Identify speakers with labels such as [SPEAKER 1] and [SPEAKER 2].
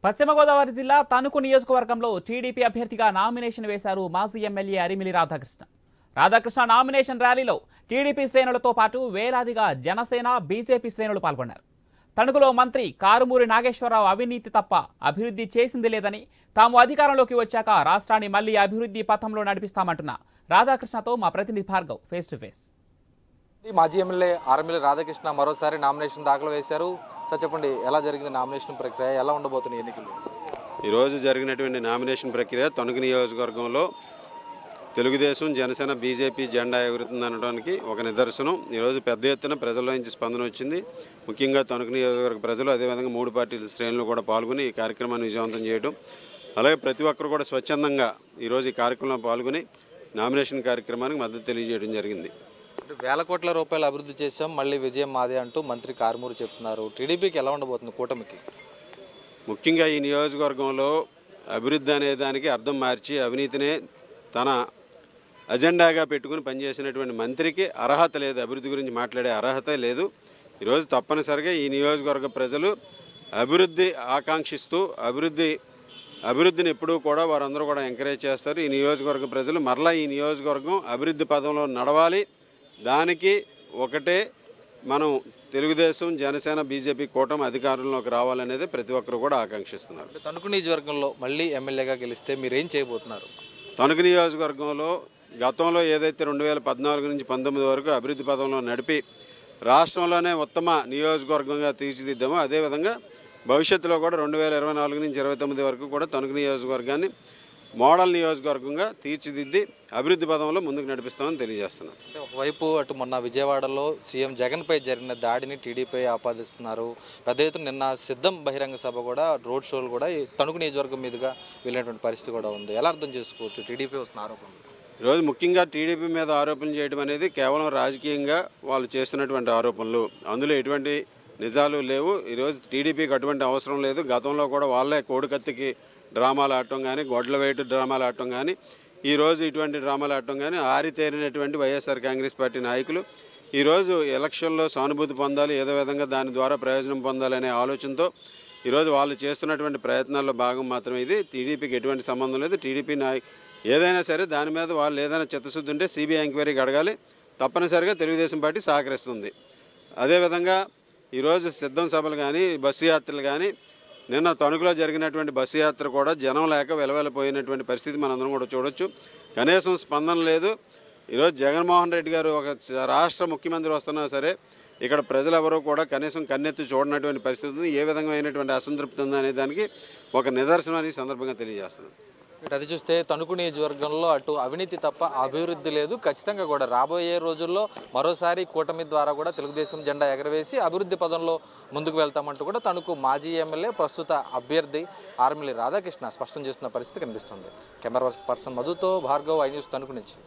[SPEAKER 1] పశ్చిమ గోదావరి జిల్లా తణుకు నియోజకవర్గంలో టీడీపీ అభ్యర్థిగా నామినేషన్ వేశారు మాజీ ఎమ్మెల్యే అరిమిలి రాధాకృష్ణ. రాధాకృష్ణ నామినేషన్ ర్యాలీలో టీడీపీ శ్రేణులతో పాటు వేలాదిగా జనసేన, బీజేపీ శ్రేణులు పాల్గొన్నారు. తణుకులో మంత్రి కారుమూరి నాగేశ్వరరావు అవినీతి తప్ప అభివృద్ధి చేసింది లేదని, తాము అధికారంలోకి వచ్చాక రాష్ట్రాన్ని మళ్లీ అభివృద్ధి పథంలో నడిపిస్తామంటున్న రాధాకృష్ణతో మా ప్రతినిధి భార్గవ్ ఫేస్ టు ఫేస్.
[SPEAKER 2] మాజీ ఎమ్మెల్యే అరిమిలి రాధాకృష్ణ మరోసారి నామినేషన్ దాఖలు వేశారు. సార్ చెప్పండి, ఎలా జరిగింది నామినేషన్ ప్రక్రియ, ఎలా ఉండబోతున్నాయి ఎన్నికలు?
[SPEAKER 3] ఈరోజు జరిగినటువంటి నామినేషన్ ప్రక్రియ తణుకు నియోజకవర్గంలో తెలుగుదేశం, జనసేన, బీజేపీ జెండా ఎగురుతుందనడానికి ఒక నిదర్శనం. ఈరోజు పెద్ద ఎత్తున ప్రజల నుంచి స్పందన వచ్చింది. ముఖ్యంగా తణుకు నియోజకవర్గ ప్రజలు, అదేవిధంగా మూడు పార్టీల శ్రేణులు కూడా పాల్గొని ఈ కార్యక్రమాన్ని విజయవంతం చేయడం, అలాగే ప్రతి ఒక్కరు కూడా స్వచ్ఛందంగా ఈరోజు ఈ కార్యక్రమంలో పాల్గొని నామినేషన్ కార్యక్రమానికి మద్దతు తెలియజేయడం జరిగింది.
[SPEAKER 2] వేల కోట్ల రూపాయలు అభివృద్ధి చేశాం, మళ్ళీ విజయం మాదే అంటూ మంత్రి కారుమూరి చెప్తున్నారు. టీడీపీకి ఎలా ఉండబోతుంది కూటమికి?
[SPEAKER 3] ముఖ్యంగా ఈ నియోజకవర్గంలో అభివృద్ధి అనే దానికి అర్థం మార్చి అవినీతినే తన అజెండాగా పెట్టుకుని పనిచేసినటువంటి మంత్రికి అర్హత లేదు, అభివృద్ధి గురించి మాట్లాడే అర్హత లేదు. ఈరోజు తప్పనిసరిగా ఈ నియోజకవర్గ ప్రజలు అభివృద్ధి ఆకాంక్షిస్తూ అభివృద్ధిని ఎప్పుడూ కూడా వారందరూ కూడా ఎంకరేజ్ చేస్తారు. ఈ నియోజకవర్గ ప్రజలు మరలా ఈ నియోజకవర్గం అభివృద్ధి పదంలో నడవాలి. దానికి ఒకటే మనం తెలుగుదేశం, జనసేన, బీజేపీ కూటమి అధికారంలోకి రావాలనేది ప్రతి ఒక్కరు కూడా ఆకాంక్షిస్తున్నారు.
[SPEAKER 2] తణుకు నియోజకవర్గంలో మళ్ళీ ఎమ్మెల్యేగా గెలిస్తే మీరేం చేయబోతున్నారు?
[SPEAKER 3] తణుకు నియోజకవర్గంలో గతంలో ఏదైతే 2014 నుంచి 19 వరకు అభివృద్ధి పదంలో నడిపి రాష్ట్రంలోనే ఉత్తమ నియోజకవర్గంగా తీర్చిదిద్దామో, అదేవిధంగా భవిష్యత్తులో కూడా 2024 నుంచి 2029 వరకు కూడా తణుకు నియోజకవర్గాన్ని మోడల్ నియోజకవర్గంగా తీర్చిదిద్ది అభివృద్ధి పదంలో ముందుకు నడిపిస్తామని తెలియజేస్తున్నాం.
[SPEAKER 2] అంటే ఒకవైపు అటు మొన్న విజయవాడలో సీఎం జగన్పై జరిగిన దాడిని టీడీపీ ఆపాదిస్తున్నారు. పెద్ద ఎత్తున నిన్న సిద్ధం బహిరంగ సభ కూడా, రోడ్ షోలు కూడా ఈ తణుకు నియోజకవర్గం మీదుగా వెళ్ళినటువంటి పరిస్థితి కూడా ఉంది. ఎలా అర్థం చేసుకోవచ్చు టీడీపీ వస్తున్న ఆరోపణలు?
[SPEAKER 3] ఈరోజు ముఖ్యంగా టీడీపీ మీద ఆరోపణలు చేయడం అనేది కేవలం రాజకీయంగా వాళ్ళు చేస్తున్నటువంటి ఆరోపణలు, అందులో ఎటువంటి నిజాలు లేవు. ఈరోజు టీడీపీకి అటువంటి అవసరం లేదు. గతంలో కూడా వాళ్ళే కోడికత్తికి డ్రామాలు ఆడటం కానీ, గొడ్ల వేటు డ్రామాలు ఆడటం కానీ, ఈరోజు ఇటువంటి డ్రామాలు ఆడటం కానీ ఆరితేరినటువంటి వైఎస్ఆర్ కాంగ్రెస్ పార్టీ నాయకులు ఈరోజు ఎలక్షన్లో సానుభూతి పొందాలి, ఏదో విధంగా దాని ద్వారా ప్రయోజనం పొందాలనే ఆలోచనతో ఈరోజు వాళ్ళు చేస్తున్నటువంటి ప్రయత్నాల్లో భాగం మాత్రమే ఇది. టీడీపీకి ఎటువంటి సంబంధం లేదు. టీడీపీ ఏదైనా సరే దాని మీద వాళ్ళు ఏదైనా చిత్తశుద్ధి ఉంటే సిబిఐ ఎంక్వైరీకి అడగాలి. తప్పనిసరిగా తెలుగుదేశం పార్టీ సహకరిస్తుంది. అదేవిధంగా ఈరోజు సిద్ధం సభలు కానీ, బస్సు యాత్రలు కానీ, నిన్న తణుకులో జరిగినటువంటి బస్సు యాత్ర కూడా జనం లేక వెలవెలపోయినటువంటి పరిస్థితి మనందరం కూడా చూడొచ్చు. కనీసం స్పందన లేదు. ఈరోజు జగన్మోహన్ రెడ్డి గారు ఒక రాష్ట్ర ముఖ్యమంత్రి వస్తున్నా సరే ఇక్కడ ప్రజలెవరూ కూడా కనీసం కన్నెత్తి చూడనటువంటి పరిస్థితి ఉంది. ఏ విధమైనటువంటి అసంతృప్తి ఉందనే దానికి ఒక నిదర్శనం అని సందర్భంగా తెలియజేస్తున్నాను.
[SPEAKER 2] అది చూస్తే తణుకు నియోజకవర్గంలో అటు అవినీతి తప్ప అభివృద్ధి లేదు. ఖచ్చితంగా కూడా రాబోయే రోజుల్లో మరోసారి కూటమి ద్వారా కూడా తెలుగుదేశం జెండా ఎగరవేసి అభివృద్ధి పదంలో ముందుకు వెళ్తామంటూ కూడా తణుకు మాజీ ఎమ్మెల్యే, ప్రస్తుత అభ్యర్థి అరిమిలి రాధాకృష్ణ స్పష్టం చేస్తున్న పరిస్థితి కనిపిస్తుంది. కెమెరా పర్సన్ మధుతో భార్గవ్, ఐ న్యూస్ తణుకు నుంచి.